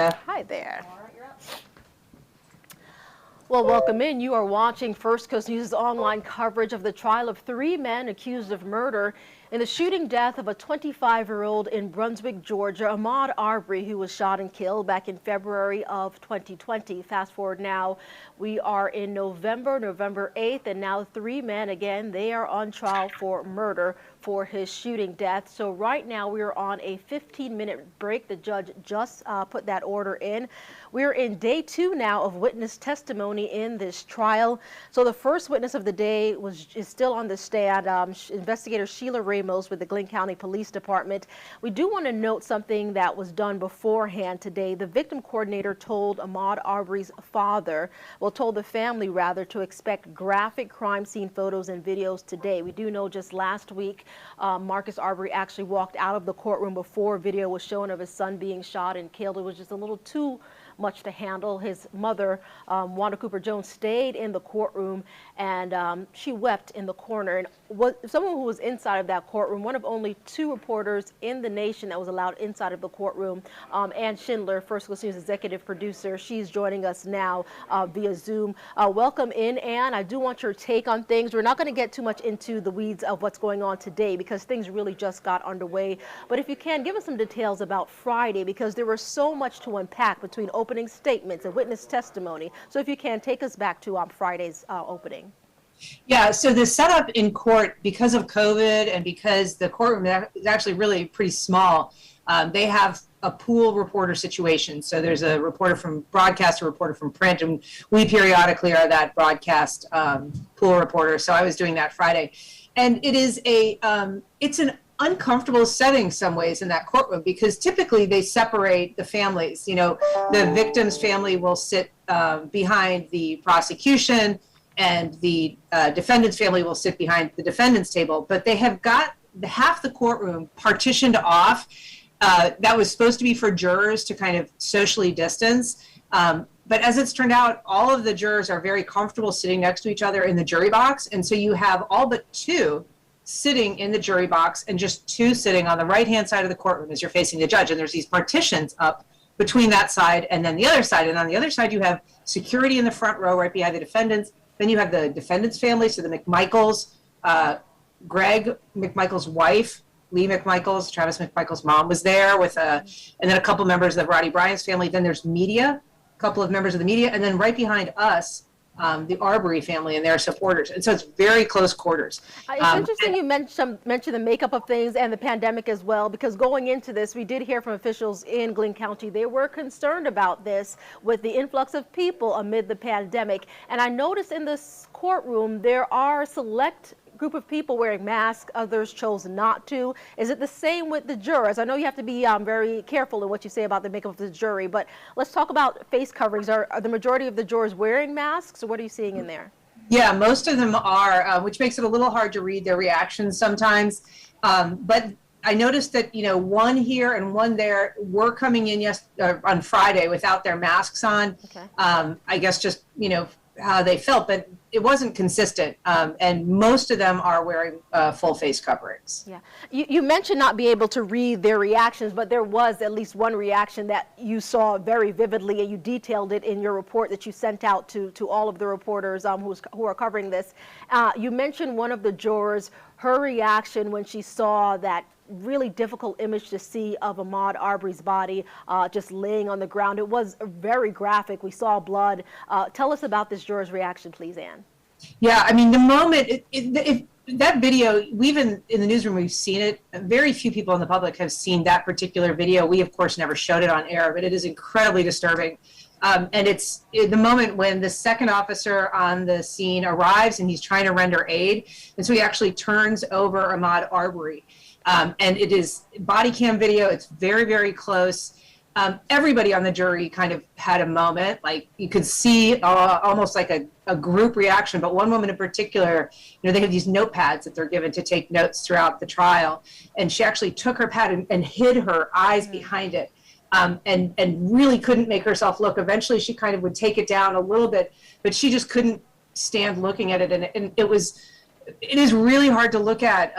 Hi there. Well, welcome in. You are watching First Coast News' online coverage of the trial of three men accused of murder in the shooting death of a 25-year-old in Brunswick, Georgia, Ahmaud Arbery, who was shot and killed back in February of 2020. Fast forward now, we are in November 8th, and now three men, again, they are on trial for murder for his shooting death. So right now we are on a 15-minute break. The judge just put that order in. We're in day 2 now of witness testimony in this trial. So the first witness of the day is still on the stand, investigator Sheila Ramos with the Glynn County Police Department. We do want to note something that was done beforehand today. The victim coordinator told Ahmaud Arbery's father, told the family rather, to expect graphic crime scene photos and videos today. We do know just last week, Marcus Arbery actually walked out of the courtroom before video was shown of his son being shot and killed. It was just a little too much to handle. His mother, Wanda Cooper Jones, stayed in the courtroom, and she wept in the corner. And someone who was inside of that courtroom, one of only 2 reporters in the nation that was allowed inside of the courtroom, Ann Schindler, First Coast News executive producer, she's joining us now via Zoom. Welcome in, Ann. I do want your take on things. We're not going to get too much into the weeds of what's going on today because things really just got underway. But if you can, give us some details about Friday, because there was so much to unpack between opening statements and witness testimony. So if you can, take us back to Friday's opening. Yeah, so the setup in court, because of COVID and because the courtroom is actually really pretty small, they have a pool reporter situation. So there's a reporter from broadcast, a reporter from print, and we periodically are that broadcast pool reporter. So I was doing that Friday. And it is it's an uncomfortable setting some ways in that courtroom, because typically they separate the families. You know, the victim's family will sit behind the prosecution, and the defendant's family will sit behind the defendant's table. But they have got half the courtroom partitioned off. That was supposed to be for jurors to kind of socially distance. But as it's turned out, all of the jurors are very comfortable sitting next to each other in the jury box. And so you have all but 2 sitting in the jury box and just 2 sitting on the right-hand side of the courtroom as you're facing the judge. And there's these partitions up between that side and then the other side. And on the other side, you have security in the front row right behind the defendants. Then you have the defendant's family, so the McMichaels, Greg McMichael's wife, Lee McMichaels, Travis McMichael's mom was there with and then a couple members of Roddy Bryant's family. Then there's media, a couple of members of the media, and then right behind us, the Arbery family and their supporters. And so it's very close quarters. It's interesting you mentioned the makeup of things and the pandemic as well, because going into this, we did hear from officials in Glynn County. They were concerned about this with the influx of people amid the pandemic. And I noticed in this courtroom, there are select group of people wearing masks, others chose not to. Is it the same with the jurors? I know you have to be very careful in what you say about the makeup of the jury, but let's talk about face coverings. Are the majority of the jurors wearing masks, or what are you seeing in there? Yeah, most of them are, which makes it a little hard to read their reactions sometimes. But I noticed that, you know, one here and one there were coming in on Friday without their masks on. Okay. I guess just, you know, how they felt, but it wasn't consistent. And most of them are wearing full face coverings. Yeah. You mentioned not being able to read their reactions, but there was at least one reaction that you saw very vividly, and you detailed it in your report that you sent out to all of the reporters who are covering this. You mentioned one of the jurors, her reaction when she saw that really difficult image to see of Ahmaud Arbery's body just laying on the ground. It was very graphic. We saw blood. Tell us about this juror's reaction, please, Ann. Yeah, I mean, the moment, that video, we've in the newsroom, we've seen it. Very few people in the public have seen that particular video. We, of course, never showed it on air, but it is incredibly disturbing. And it's the moment when the second officer on the scene arrives and he's trying to render aid. And so he actually turns over Ahmaud Arbery. And it is body cam video. It's very, very close. Everybody on the jury kind of had a moment. Like you could see almost like a group reaction. But one woman in particular, you know, they have these notepads that they're given to take notes throughout the trial. And she actually took her pad and hid her eyes behind it. And really couldn't make herself look. Eventually she kind of would take it down a little bit, but she just couldn't stand looking at it. And it is really hard to look at.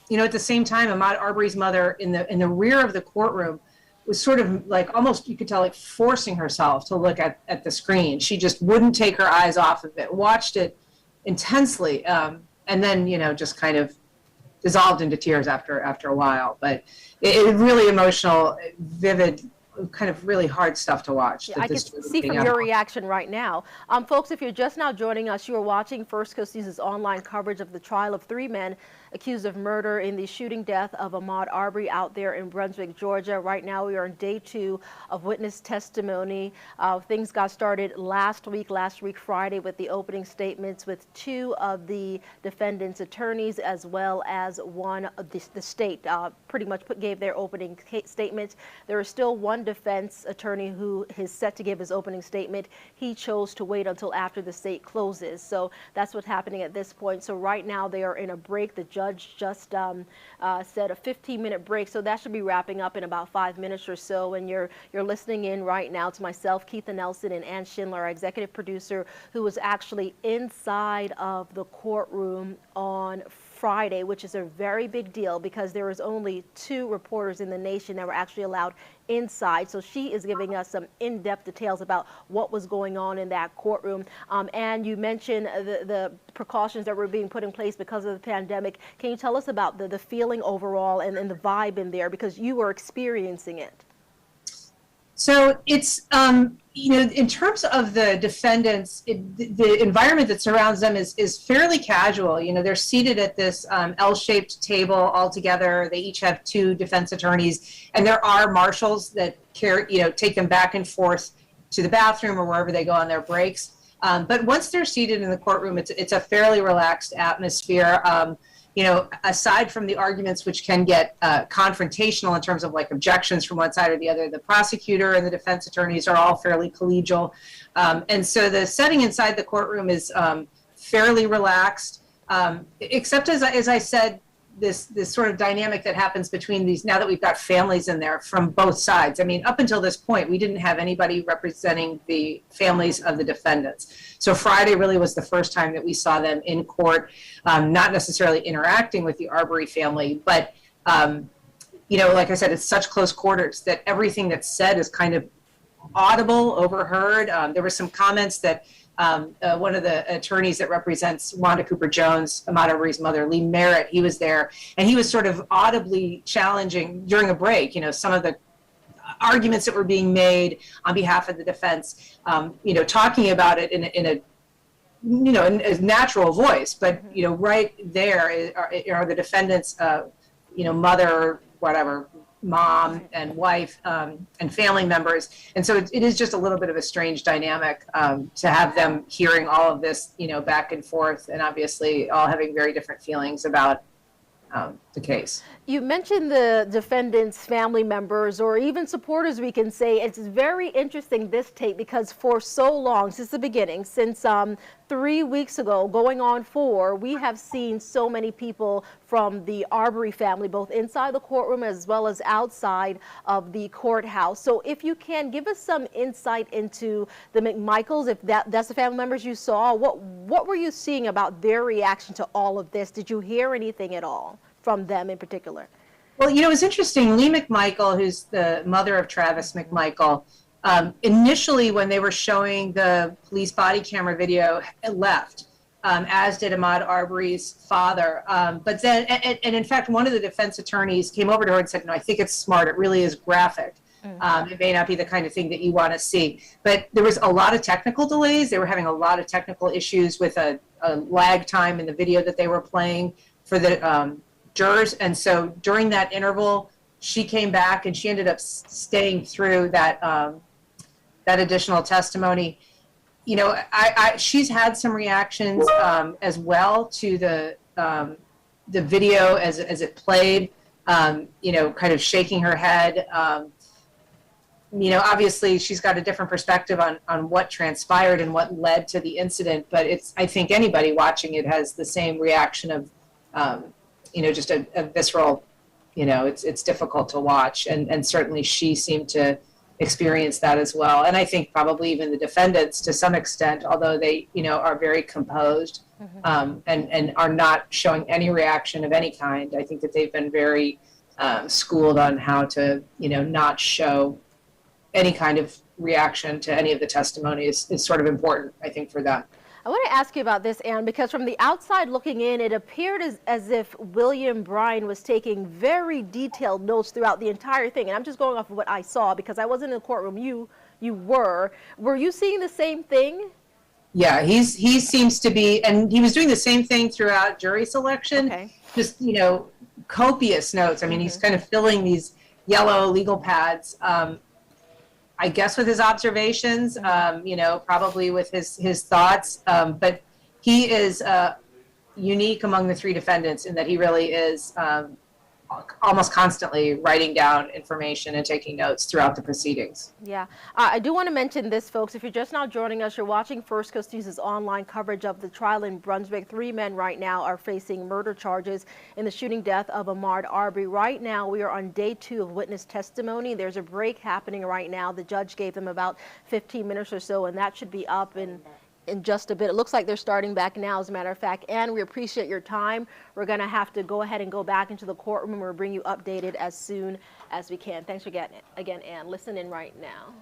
You know, at the same time, Ahmaud Arbery's mother in the rear of the courtroom was sort of like almost, you could tell, like forcing herself to look at the screen. She just wouldn't take her eyes off of it, watched it intensely, and then, just kind of dissolved into tears after a while. But it really emotional, vivid, kind of really hard stuff to watch. Yeah, I can see from your reaction right now. Folks, if you're just now joining us, you are watching First Coast News' online coverage of the trial of 3 men accused of murder in the shooting death of Ahmaud Arbery out there in Brunswick, Georgia. Right now, we are on day 2 of witness testimony. Things got started last week Friday, with the opening statements with 2 of the defendant's attorneys, as well as one of the state pretty much gave their opening statements. There is still one defense attorney who is set to give his opening statement. He chose to wait until after the state closes. So that's what's happening at this point. So right now they are in a break. The judge just said a 15-minute break. So that should be wrapping up in about 5 minutes or so. And you're listening in right now to myself, Keitha Nelson, and Ann Schindler, our executive producer, who was actually inside of the courtroom on Friday, which is a very big deal because there was only 2 reporters in the nation that were actually allowed inside. So she is giving us some in-depth details about what was going on in that courtroom. And you mentioned the precautions that were being put in place because of the pandemic. Can you tell us about the feeling overall and the vibe in there, because you were experiencing it? So it's, in terms of the defendants, the environment that surrounds them is fairly casual. They're seated at this L-shaped table all together. They each have 2 defense attorneys, and there are marshals that take them back and forth to the bathroom or wherever they go on their breaks. But once they're seated in the courtroom, it's a fairly relaxed atmosphere. Aside from the arguments, which can get confrontational in terms of like objections from one side or the other, the prosecutor and the defense attorneys are all fairly collegial. And so the setting inside the courtroom is fairly relaxed, except as I said, this sort of dynamic that happens between these, now that we've got families in there from both sides. I mean, up until this point, we didn't have anybody representing the families of the defendants. So Friday really was the first time that we saw them in court, not necessarily interacting with the Arbery family, but, like I said, it's such close quarters that everything that's said is kind of audible, overheard. There were some comments that one of the attorneys that represents Wanda Cooper Jones, Ahmaud Arbery's mother, Lee Merritt, he was there, and he was sort of audibly challenging during a break, some of the arguments that were being made on behalf of the defense, talking about it in a natural voice, but right there are the defendants, mother, whatever, mom and wife, and family members. And so it is just a little bit of a strange dynamic to have them hearing all of this, back and forth, and obviously all having very different feelings about the case. You mentioned the defendants' family members, or even supporters, we can say. It's very interesting, this tape, because for so long, since the beginning, since 3 weeks ago, going on 4, we have seen so many people from the Arbery family, both inside the courtroom as well as outside of the courthouse. So if you can, give us some insight into the McMichaels, if that's the family members you saw. What were you seeing about their reaction to all of this? Did you hear anything at all from them in particular? Well, it's interesting. Lee McMichael, who's the mother of Travis McMichael, initially when they were showing the police body camera video, left, as did Ahmaud Arbery's father. But then, and in fact, one of the defense attorneys came over to her and said, "No, I think it's smart. It really is graphic. It may not be the kind of thing that you want to see." But there was a lot of technical delays. They were having a lot of technical issues with a lag time in the video that they were playing for the jurors. And so during that interval, she came back and she ended up staying through that that additional testimony. She's had some reactions as well to the video as it played, kind of shaking her head. Obviously she's got a different perspective on what transpired and what led to the incident, but I think anybody watching it has the same reaction of, just a visceral, it's difficult to watch. And certainly she seemed to experience that as well. And I think probably even the defendants to some extent, although they, are very composed, and are not showing any reaction of any kind. I think that they've been very schooled on how to, not show any kind of reaction to any of the testimony is sort of important, I think, for that. I want to ask you about this, Anne, because from the outside looking in, it appeared as if William Bryan was taking very detailed notes throughout the entire thing. And I'm just going off of what I saw because I wasn't in the courtroom. You were. Were you seeing the same thing? Yeah, he seems to be, and he was doing the same thing throughout jury selection. Okay. Just, copious notes. I mean, he's kind of filling these yellow legal pads. I guess with his observations, probably with his thoughts. But he is unique among the three defendants in that he really is almost constantly writing down information and taking notes throughout the proceedings. Yeah, I do want to mention this, folks. If you're just now joining us, you're watching First Coast News' online coverage of the trial in Brunswick. 3 men right now are facing murder charges in the shooting death of Ahmaud Arbery. Right now, we are on day 2 of witness testimony. There's a break happening right now. The judge gave them about 15 minutes or so, and that should be up in just a bit. It looks like they're starting back now, as a matter of fact. Anne, we appreciate your time. We're going to have to go ahead and go back into the courtroom. We'll bring you updated as soon as we can. Thanks for getting it again, Anne. Listen in right now.